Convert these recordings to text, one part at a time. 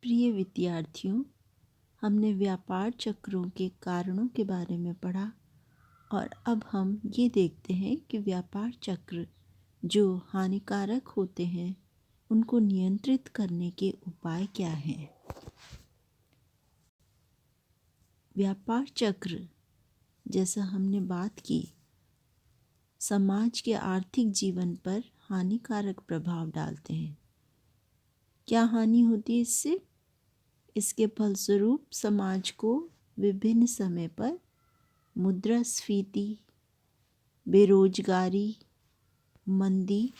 प्रिय विद्यार्थियों, हमने व्यापार चक्रों के कारणों के बारे में पढ़ा और अब हम ये देखते हैं कि व्यापार चक्र जो हानिकारक होते हैं उनको नियंत्रित करने के उपाय क्या हैं। व्यापार चक्र, जैसा हमने बात की, समाज के आर्थिक जीवन पर हानिकारक प्रभाव डालते हैं। क्या हानि होती है इससे? इसके फलस्वरूप समाज को विभिन्न समय पर मुद्रास्फीति, बेरोजगारी, मंदी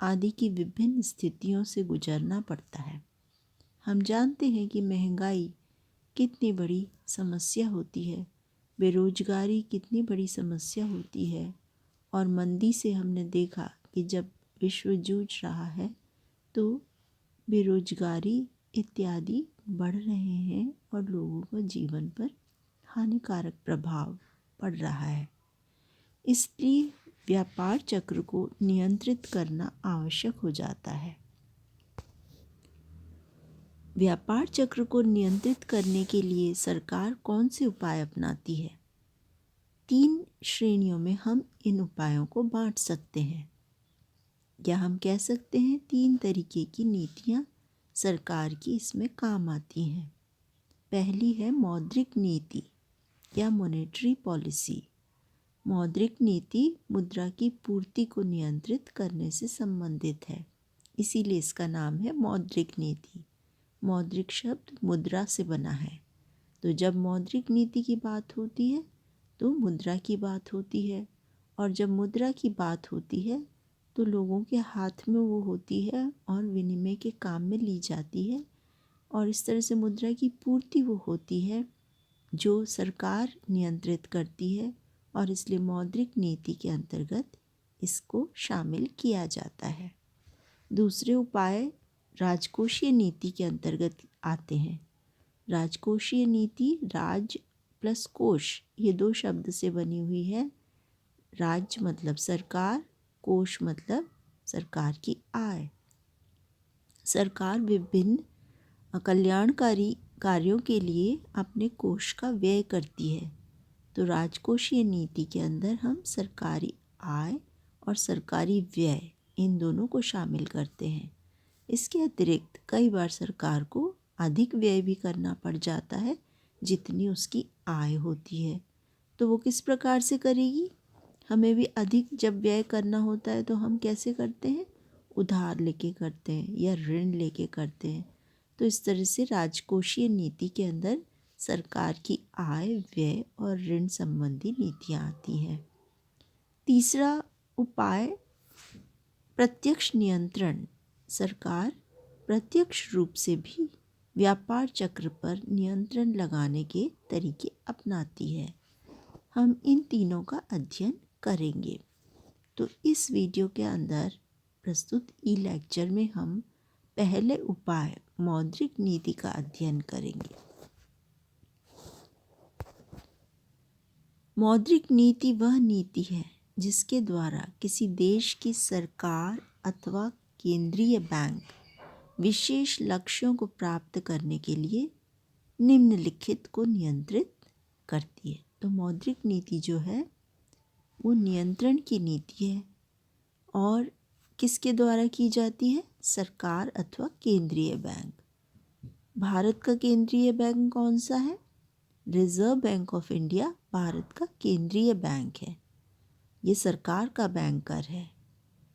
आदि की विभिन्न स्थितियों से गुजरना पड़ता है। हम जानते हैं कि महंगाई कितनी बड़ी समस्या होती है, बेरोजगारी कितनी बड़ी समस्या होती है और मंदी से हमने देखा कि जब विश्व जूझ रहा है तो बेरोजगारी इत्यादि बढ़ रहे हैं और लोगों का जीवन पर हानिकारक प्रभाव पड़ रहा है। इसलिए व्यापार चक्र को नियंत्रित करना आवश्यक हो जाता है। व्यापार चक्र को नियंत्रित करने के लिए सरकार कौन से उपाय अपनाती है? 3 श्रेणियों में हम इन उपायों को बांट सकते हैं, या हम कह सकते हैं 3 तरीके की नीतियां सरकार की इसमें काम आती हैं। पहली है मौद्रिक नीति या मॉनेटरी पॉलिसी। मौद्रिक नीति मुद्रा की पूर्ति को नियंत्रित करने से संबंधित है, इसीलिए इसका नाम है मौद्रिक नीति। मौद्रिक शब्द मुद्रा से बना है, तो जब मौद्रिक नीति की बात होती है तो मुद्रा की बात होती है, और जब मुद्रा की बात होती है तो लोगों के हाथ में वो होती है और विनिमय के काम में ली जाती है, और इस तरह से मुद्रा की पूर्ति वो होती है जो सरकार नियंत्रित करती है, और इसलिए मौद्रिक नीति के अंतर्गत इसको शामिल किया जाता है। दूसरे उपाय राजकोषीय नीति के अंतर्गत आते हैं। राजकोषीय नीति राज प्लस कोष, ये 2 शब्द से बनी हुई है। राज मतलब सरकार, कोष मतलब सरकार की आय। सरकार विभिन्न कल्याणकारी कार्यों के लिए अपने कोष का व्यय करती है, तो राजकोषीय नीति के अंदर हम सरकारी आय और सरकारी व्यय इन दोनों को शामिल करते हैं। इसके अतिरिक्त कई बार सरकार को अधिक व्यय भी करना पड़ जाता है जितनी उसकी आय होती है, तो वो किस प्रकार से करेगी? हमें भी अधिक जब व्यय करना होता है तो हम कैसे करते हैं? उधार लेके करते हैं या ऋण लेके करते हैं। तो इस तरह से राजकोषीय नीति के अंदर सरकार की आय, व्यय और ऋण संबंधी नीतियाँ आती हैं। तीसरा उपाय प्रत्यक्ष नियंत्रण। सरकार प्रत्यक्ष रूप से भी व्यापार चक्र पर नियंत्रण लगाने के तरीके अपनाती है। हम इन तीनों का अध्ययन करेंगे। तो इस वीडियो के अंदर प्रस्तुत ई-लेक्चर में हम पहले उपाय मौद्रिक नीति का अध्ययन करेंगे। मौद्रिक नीति वह नीति है जिसके द्वारा किसी देश की सरकार अथवा केंद्रीय बैंक विशेष लक्ष्यों को प्राप्त करने के लिए निम्नलिखित को नियंत्रित करती है। तो मौद्रिक नीति जो है वो नियंत्रण की नीति है, और किसके द्वारा की जाती है? सरकार अथवा केंद्रीय बैंक। भारत का केंद्रीय बैंक कौन सा है? Reserve bank of India Bharat का केंद्रीय बैंक है। ये सरकार का बैंकर है,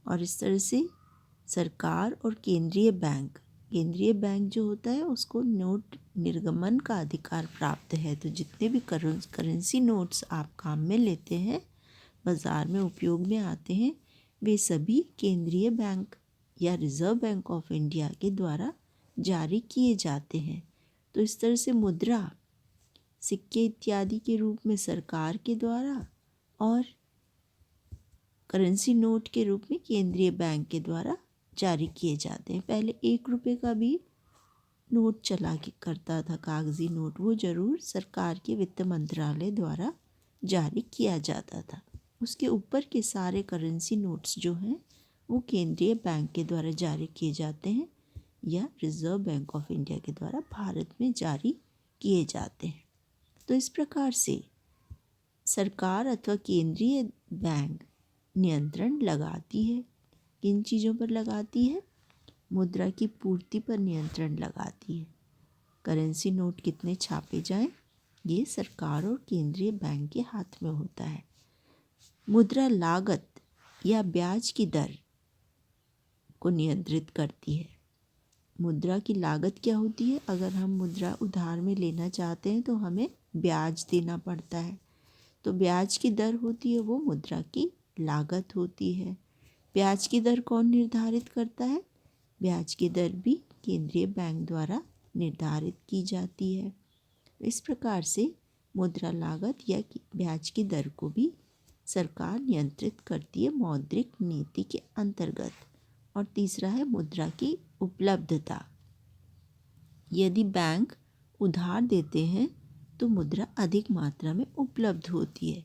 और इस तरह से सरकार और केंद्रीय बैंक जो होता है उसको नोट निर्गमन का अधिकार प्राप्त है। तो जितने भी करेंसी नोट्स आप काम में लेते हैं, बाज़ार में उपयोग में आते हैं, वे सभी केंद्रीय बैंक या रिजर्व बैंक ऑफ इंडिया के द्वारा जारी किए जाते हैं। तो इस तरह से मुद्रा, सिक्के इत्यादि के रूप में सरकार के द्वारा और करेंसी नोट के रूप में केंद्रीय बैंक के द्वारा जारी किए जाते हैं। पहले 1 रुपये का भी नोट चला करता था, कागजी नोट, वो जरूर सरकार के वित्त मंत्रालय द्वारा जारी किया जाता था। उसके ऊपर के सारे करेंसी नोट्स जो हैं वो केंद्रीय बैंक के द्वारा जारी किए जाते हैं। या रिजर्व बैंक ऑफ इंडिया के द्वारा भारत में जारी किए जाते हैं। तो इस प्रकार से सरकार अथवा केंद्रीय बैंक नियंत्रण लगाती है। किन चीज़ों पर लगाती है? मुद्रा की पूर्ति पर नियंत्रण लगाती है। करेंसी नोट कितने छापे जाएं, ये सरकार और केंद्रीय बैंक के हाथ में होता है। मुद्रा लागत या ब्याज की दर को नियंत्रित करती है। मुद्रा की लागत क्या होती है? अगर हम मुद्रा उधार में लेना चाहते हैं तो हमें ब्याज देना पड़ता है। तो ब्याज की दर होती है वो मुद्रा की लागत होती है। ब्याज की दर कौन निर्धारित करता है? ब्याज की दर भी केंद्रीय बैंक द्वारा निर्धारित की जाती है। इस प्रकार से मुद्रा लागत या ब्याज की दर को भी सरकार नियंत्रित करती है मौद्रिक नीति के अंतर्गत। और तीसरा है मुद्रा की उपलब्धता। यदि बैंक उधार देते हैं तो मुद्रा अधिक मात्रा में उपलब्ध होती है।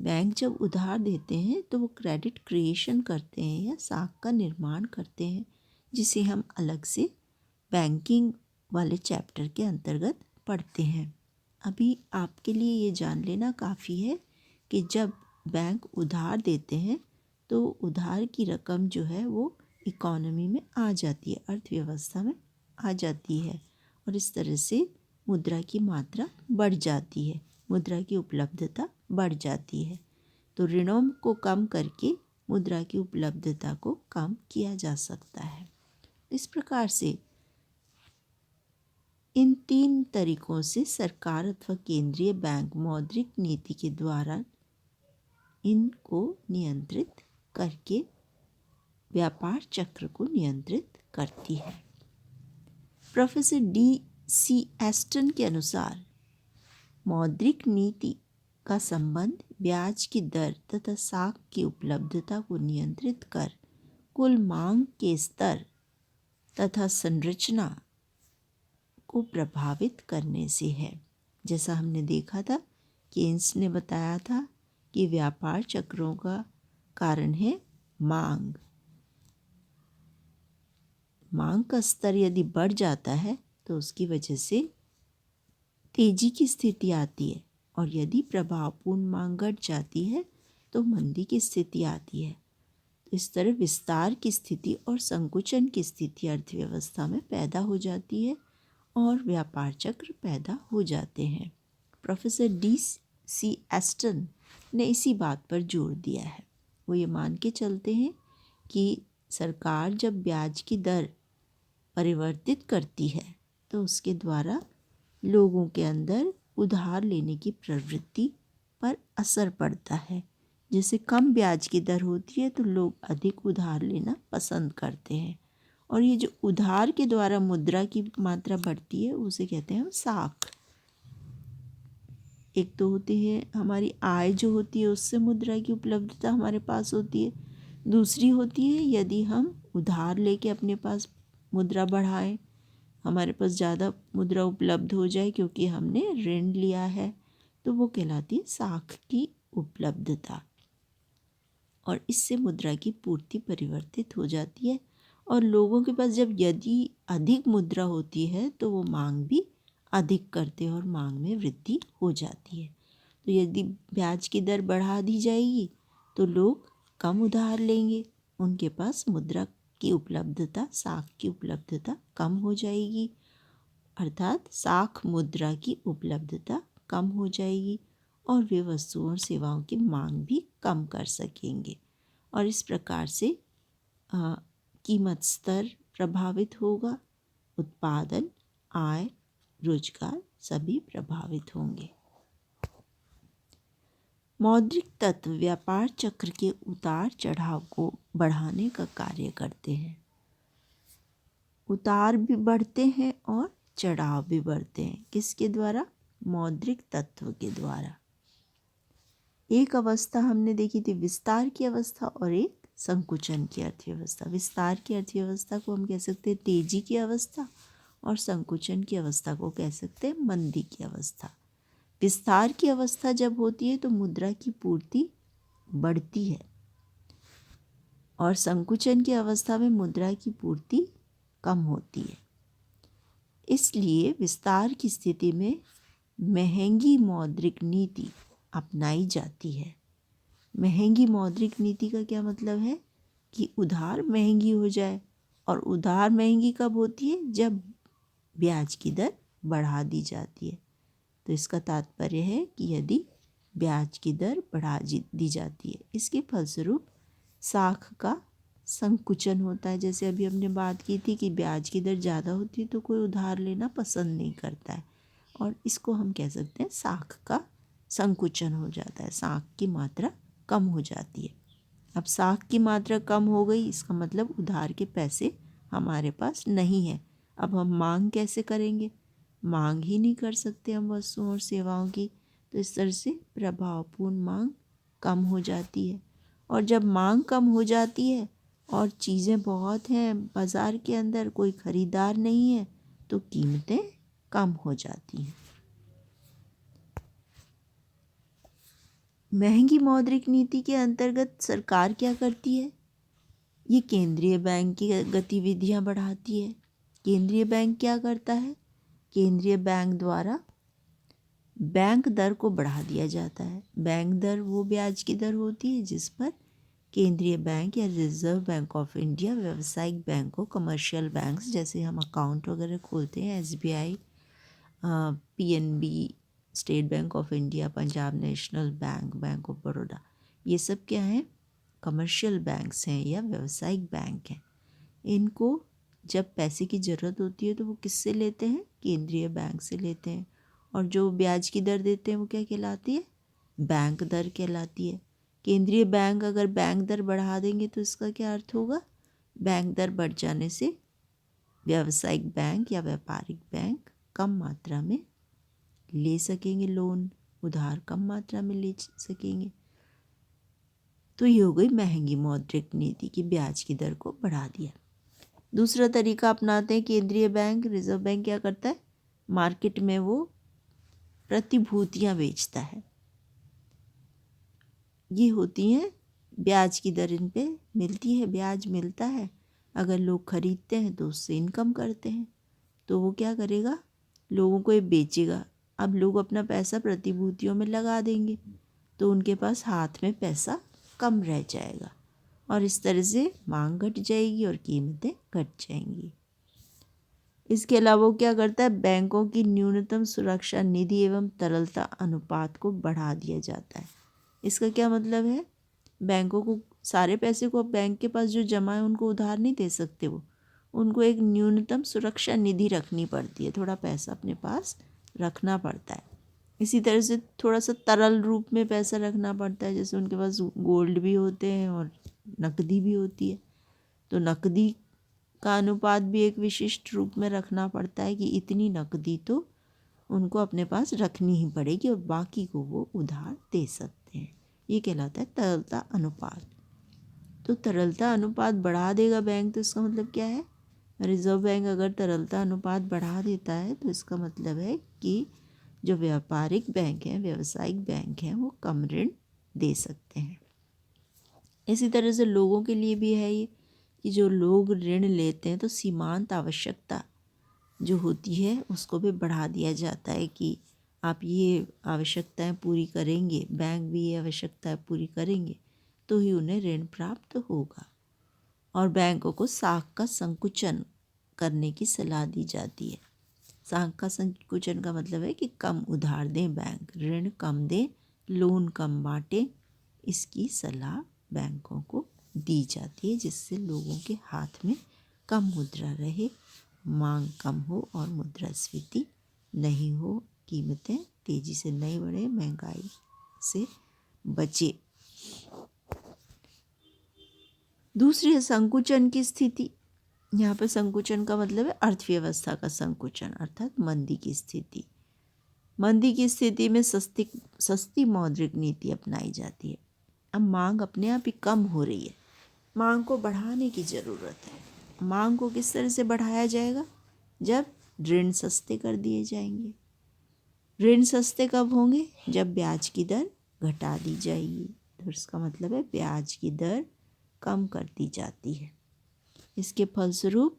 बैंक जब उधार देते हैं तो वो क्रेडिट क्रिएशन करते हैं या साख का निर्माण करते हैं, जिसे हम अलग से बैंकिंग वाले चैप्टर के अंतर्गत पढ़ते हैं। अभी आपके लिए ये जान लेना काफ़ी है कि जब बैंक उधार देते हैं तो उधार की रकम जो है वो इकोनॉमी में आ जाती है, अर्थव्यवस्था में आ जाती है, और इस तरह से मुद्रा की मात्रा बढ़ जाती है, मुद्रा की उपलब्धता बढ़ जाती है। तो ऋणों को कम करके मुद्रा की उपलब्धता को कम किया जा सकता है। इस प्रकार से इन 3 तरीकों से सरकार अथवा केंद्रीय बैंक मौद्रिक नीति के द्वारा इनको नियंत्रित करके व्यापार चक्र को नियंत्रित करती है। Professor D.C. एस्टन के अनुसार मौद्रिक नीति का संबंध ब्याज की दर तथा साख की उपलब्धता को नियंत्रित कर कुल मांग के स्तर तथा संरचना को प्रभावित करने से है। जैसा हमने देखा था, केन्स ने बताया था कि व्यापार चक्रों का कारण है मांग। मांग का स्तर यदि बढ़ जाता है तो उसकी वजह से तेजी की स्थिति आती है, और यदि प्रभावपूर्ण मांग घट जाती है तो मंदी की स्थिति आती है। तो इस तरह विस्तार की स्थिति और संकुचन की स्थिति अर्थव्यवस्था में पैदा हो जाती है और व्यापार चक्र पैदा हो जाते हैं। Professor D.C. एस्टन ने इसी बात पर जोर दिया है। वो ये मान के चलते हैं कि सरकार जब ब्याज की दर परिवर्तित करती है तो उसके द्वारा लोगों के अंदर उधार लेने की प्रवृत्ति पर असर पड़ता है। जैसे कम ब्याज की दर होती है तो लोग अधिक उधार लेना पसंद करते हैं, और ये जो उधार के द्वारा मुद्रा की मात्रा बढ़ती है उसे कहते हैं हम साख। एक तो होती है हमारी आय जो होती है उससे मुद्रा की उपलब्धता हमारे पास होती है, दूसरी होती है यदि हम उधार लेके अपने पास मुद्रा बढ़ाएं, हमारे पास ज़्यादा मुद्रा उपलब्ध हो जाए क्योंकि हमने ऋण लिया है, तो वो कहलाती है साख की उपलब्धता। और इससे मुद्रा की पूर्ति परिवर्तित हो जाती है, और लोगों के पास जब यदि अधिक मुद्रा होती है तो वो मांग भी अधिक करते हैं और मांग में वृद्धि हो जाती है। तो यदि ब्याज की दर बढ़ा दी जाएगी तो लोग कम उधार लेंगे, उनके पास मुद्रा की उपलब्धता, साख की उपलब्धता कम हो जाएगी, अर्थात साख मुद्रा की उपलब्धता कम हो जाएगी और वे वस्तुओं और सेवाओं की मांग भी कम कर सकेंगे, और इस प्रकार से कीमत स्तर प्रभावित होगा, उत्पादन, आय, रोजगार सभी प्रभावित होंगे। मौद्रिक तत्व व्यापार चक्र के उतार चढ़ाव को बढ़ाने का कार्य करते हैं। उतार भी बढ़ते हैं और चढ़ाव भी बढ़ते हैं। किसके द्वारा? मौद्रिक तत्व के द्वारा। एक अवस्था हमने देखी थी विस्तार की अवस्था और एक संकुचन की अर्थव्यवस्था। विस्तार की अर्थव्यवस्था को हम कह सकते हैं तेजी की अवस्था, और संकुचन की अवस्था को कह सकते हैं मंदी की अवस्था। विस्तार की अवस्था जब होती है तो मुद्रा की पूर्ति बढ़ती है, और संकुचन की अवस्था में मुद्रा की पूर्ति कम होती है। इसलिए विस्तार की स्थिति में महंगी मौद्रिक नीति अपनाई जाती है। महंगी मौद्रिक नीति का क्या मतलब है कि उधार महंगी हो जाए, और उधार महंगी कब होती है? जब ब्याज की दर बढ़ा दी जाती है। तो इसका तात्पर्य है कि यदि ब्याज की दर बढ़ा दी जाती है, इसके फलस्वरूप साख का संकुचन होता है। जैसे अभी हमने बात की थी कि ब्याज की दर ज़्यादा होती है तो कोई उधार लेना पसंद नहीं करता है, और इसको हम कह सकते हैं साख का संकुचन हो जाता है, साख की मात्रा कम हो जाती है। अब साख की मात्रा कम हो गई, इसका मतलब उधार के पैसे हमारे पास नहीं है। अब हम मांग कैसे करेंगे? मांग ही नहीं कर सकते हम वस्तुओं और सेवाओं की। तो इस तरह से प्रभावपूर्ण मांग कम हो जाती है, और जब मांग कम हो जाती है और चीज़ें बहुत हैं बाज़ार के अंदर, कोई ख़रीदार नहीं है, तो कीमतें कम हो जाती हैं। महंगी मौद्रिक नीति के अंतर्गत सरकार क्या करती है? ये केंद्रीय बैंक की गतिविधियां बढ़ाती है। केंद्रीय बैंक क्या करता है? केंद्रीय बैंक द्वारा बैंक दर को बढ़ा दिया जाता है। बैंक दर वो ब्याज की दर होती है जिस पर केंद्रीय बैंक या रिजर्व बैंक ऑफ इंडिया व्यावसायिक बैंकों, कमर्शियल बैंक्स, जैसे हम अकाउंट वगैरह खोलते हैं, SBI, PNB, state bank of India, Punjab national bank, bank of Baroda, ये सब क्या हैं? कमर्शियल बैंक्स हैं या व्यावसायिक बैंक हैं। इनको जब पैसे की ज़रूरत होती है तो वो किससे लेते हैं? केंद्रीय बैंक से लेते हैं। और जो ब्याज की दर देते हैं वो क्या कहलाती है? बैंक दर कहलाती है। केंद्रीय बैंक अगर बैंक दर बढ़ा देंगे तो इसका क्या अर्थ होगा? बैंक दर बढ़ जाने से व्यावसायिक बैंक या व्यापारिक बैंक कम मात्रा में ले सकेंगे, लोन उधार कम मात्रा में ले सकेंगे। तो ये हो गई महंगी मौद्रिक नीति की ब्याज की दर को बढ़ा दिया। दूसरा तरीका अपनाते हैं केंद्रीय बैंक, रिजर्व बैंक क्या करता है? मार्केट में वो प्रतिभूतियां बेचता है। ये होती हैं ब्याज की दर, इन पे मिलती है, ब्याज मिलता है। अगर लोग खरीदते हैं तो उससे इनकम करते हैं, तो वो क्या करेगा? लोगों को ये बेचेगा। अब लोग अपना पैसा प्रतिभूतियों में लगा देंगे तो उनके पास हाथ में पैसा कम रह जाएगा, और इस तरह से मांग घट जाएगी और कीमतें घट जाएंगी। इसके अलावा वो क्या करता है? बैंकों की न्यूनतम सुरक्षा निधि एवं तरलता अनुपात को बढ़ा दिया जाता है। इसका क्या मतलब है? बैंकों को सारे पैसे को बैंक के पास जो जमा है उनको उधार नहीं दे सकते, वो उनको एक न्यूनतम सुरक्षा निधि रखनी पड़ती है, थोड़ा पैसा अपने पास रखना पड़ता है। इसी तरह से थोड़ा सा तरल रूप में पैसा रखना पड़ता है, जैसे उनके पास गोल्ड भी होते हैं और नकदी भी होती है। तो नकदी का अनुपात भी एक विशिष्ट रूप में रखना पड़ता है कि इतनी नकदी तो उनको अपने पास रखनी ही पड़ेगी और बाकी को वो उधार दे सकते हैं। ये कहलाता है तरलता अनुपात। तो तरलता अनुपात बढ़ा देगा बैंक, तो इसका मतलब क्या है? रिजर्व बैंक अगर तरलता अनुपात बढ़ा देता है तो इसका मतलब है कि जो व्यापारिक बैंक हैं, व्यावसायिक बैंक हैं, वो कम ऋण दे सकते हैं। इसी तरह से लोगों के लिए भी है ये कि जो लोग ऋण लेते हैं तो सीमांत आवश्यकता जो होती है उसको भी बढ़ा दिया जाता है कि आप ये आवश्यकताएं पूरी करेंगे, बैंक भी ये आवश्यकताएं पूरी करेंगे तो ही उन्हें ऋण प्राप्त होगा। और बैंकों को साख का संकुचन करने की सलाह दी जाती है। साख का संकुचन का मतलब है कि कम उधार दें बैंक, ऋण कम दें, लोन कम बांटें, इसकी सलाह बैंकों को दी जाती है, जिससे लोगों के हाथ में कम मुद्रा रहे, मांग कम हो और मुद्रास्फीति नहीं हो, कीमतें तेज़ी से नहीं बढ़े, महंगाई से बचे। दूसरी है संकुचन की स्थिति। यहाँ पर संकुचन का मतलब है अर्थव्यवस्था का संकुचन, अर्थात मंदी की स्थिति। मंदी की स्थिति में सस्ती मौद्रिक नीति अपनाई जाती है। अब मांग अपने आप ही कम हो रही है, मांग को बढ़ाने की ज़रूरत है। मांग को किस तरह से बढ़ाया जाएगा? जब ऋण सस्ते कर दिए जाएंगे। ऋण सस्ते कब होंगे? जब ब्याज की दर घटा दी जाएगी। तो इसका मतलब है ब्याज की दर कम कर दी जाती है। इसके फलस्वरूप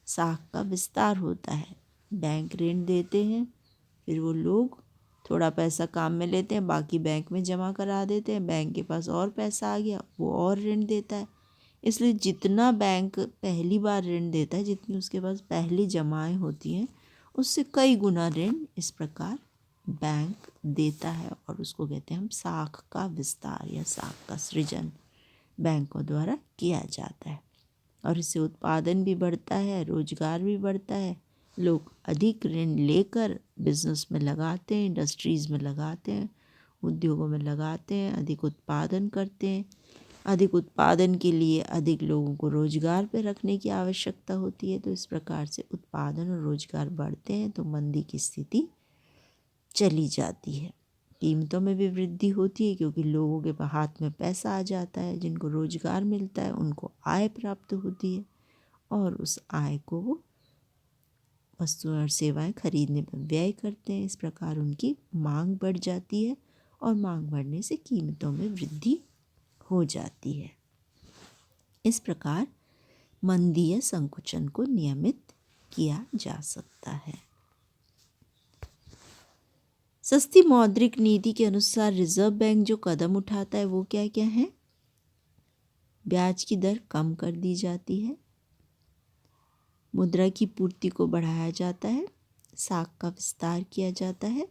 साख का विस्तार होता है। बैंक ऋण देते हैं, फिर वो लोग थोड़ा पैसा काम में लेते हैं, बाकी बैंक में जमा करा देते हैं। बैंक के पास और पैसा आ गया, वो और ऋण देता है। इसलिए जितना बैंक पहली बार ऋण देता है, जितनी उसके पास पहली जमाएं होती हैं, उससे कई गुना ऋण इस प्रकार बैंक देता है, और उसको कहते हैं हम साख का विस्तार या साख का सृजन बैंकों द्वारा किया जाता है। और इससे उत्पादन भी बढ़ता है, रोजगार भी बढ़ता है। लोग अधिक ऋण लेकर बिजनेस में लगाते हैं, इंडस्ट्रीज़ में लगाते हैं, उद्योगों में लगाते हैं, अधिक उत्पादन करते हैं। अधिक उत्पादन के लिए अधिक लोगों को रोजगार पे रखने की आवश्यकता होती है। तो इस प्रकार से उत्पादन और रोजगार बढ़ते हैं तो मंदी की स्थिति चली जाती है। कीमतों में भी वृद्धि होती है, क्योंकि लोगों के हाथ में पैसा आ जाता है, जिनको रोजगार मिलता है उनको आय प्राप्त होती है, और उस आय को वो वस्तुएं और सेवाएं खरीदने पर व्यय करते हैं। इस प्रकार उनकी मांग बढ़ जाती है, और मांग बढ़ने से कीमतों में वृद्धि हो जाती है। इस प्रकार मंदी या संकुचन को नियमित किया जा सकता है। सस्ती मौद्रिक नीति के अनुसार रिजर्व बैंक जो कदम उठाता है वो क्या क्या है? ब्याज की दर कम कर दी जाती है, मुद्रा की पूर्ति को बढ़ाया जाता है, साख का विस्तार किया जाता है,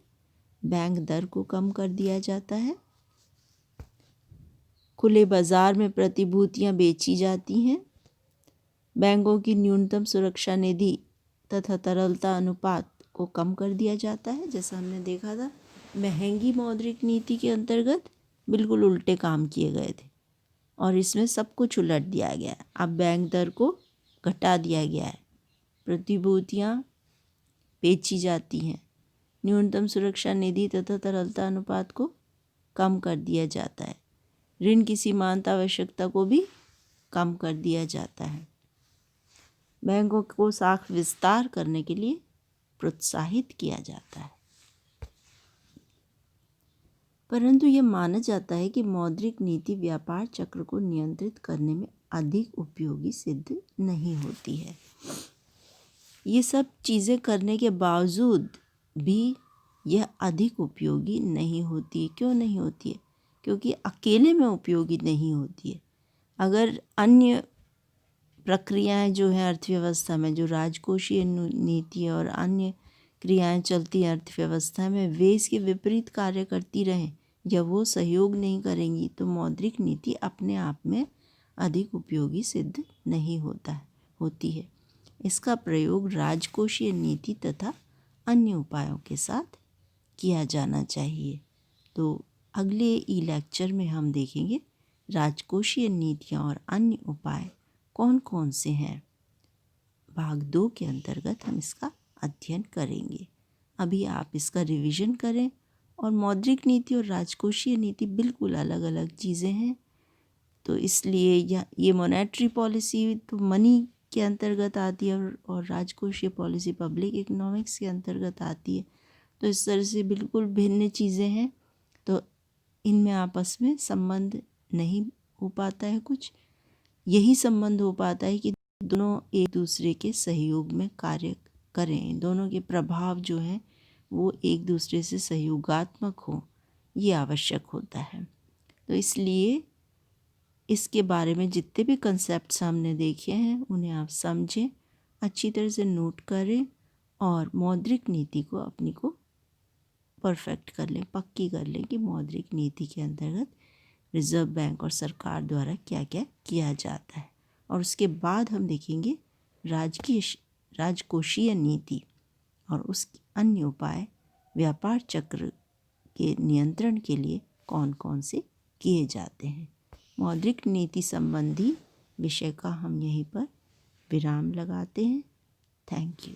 बैंक दर को कम कर दिया जाता है, खुले बाजार में प्रतिभूतियां बेची जाती हैं, बैंकों की न्यूनतम सुरक्षा निधि तथा तरलता अनुपात को कम कर दिया जाता है। जैसा हमने देखा था, महंगी मौद्रिक नीति के अंतर्गत बिल्कुल उल्टे काम किए गए थे, और इसमें सब कुछ उलट दिया गया है। अब बैंक दर को घटा दिया गया है, प्रतिभूतियां बेची जाती हैं, न्यूनतम सुरक्षा निधि तथा तरलता अनुपात को कम कर दिया जाता है, ऋण की सीमांत आवश्यकता को भी कम कर दिया जाता है, बैंकों को साख विस्तार करने के लिए प्रोत्साहित किया जाता है। परंतु यह माना जाता है कि मौद्रिक नीति व्यापार चक्र को नियंत्रित करने में अधिक उपयोगी सिद्ध नहीं होती है। ये सब चीज़ें करने के बावजूद भी यह अधिक उपयोगी नहीं होती है। क्यों नहीं होती है? क्योंकि अकेले में उपयोगी नहीं होती है। अगर अन्य प्रक्रियाएं जो हैं अर्थव्यवस्था में, जो राजकोषीय नीति और अन्य क्रियाएं चलती हैं अर्थव्यवस्था में, वे इसके विपरीत कार्य करती रहें या वो सहयोग नहीं करेंगी, तो मौद्रिक नीति अपने आप में अधिक उपयोगी सिद्ध नहीं होती है। इसका प्रयोग राजकोषीय नीति तथा अन्य उपायों के साथ किया जाना चाहिए। तो अगले लेक्चर में हम देखेंगे राजकोषीय नीतियाँ और अन्य उपाय कौन कौन से हैं। भाग 2 के अंतर्गत हम इसका अध्ययन करेंगे। अभी आप इसका रिवीजन करें। और मौद्रिक नीति और राजकोषीय नीति बिल्कुल अलग अलग चीज़ें हैं, तो इसलिए ये मॉनेटरी पॉलिसी तो मनी के अंतर्गत आती है, और राजकोषीय पॉलिसी पब्लिक इकोनॉमिक्स के अंतर्गत आती है। तो इस तरह से बिल्कुल भिन्न चीज़ें हैं, तो इनमें आपस में संबंध नहीं हो पाता है। कुछ यही संबंध हो पाता है कि दोनों एक दूसरे के सहयोग में कार्य करें, दोनों के प्रभाव जो हैं वो एक दूसरे से सहयोगात्मक हो, ये आवश्यक होता है। तो इसलिए इसके बारे में जितने भी कंसेप्ट्स हमने देखे हैं उन्हें आप समझें, अच्छी तरह से नोट करें, और मौद्रिक नीति को अपनी को परफेक्ट कर लें, पक्की कर लें कि मौद्रिक नीति के अंतर्गत रिजर्व बैंक और सरकार द्वारा क्या क्या किया जाता है। और उसके बाद हम देखेंगे राजकोषीय नीति और उसके अन्य उपाय व्यापार चक्र के नियंत्रण के लिए कौन कौन से किए जाते हैं। मौद्रिक नीति संबंधी विषय का हम यहीं पर विराम लगाते हैं। Thank you.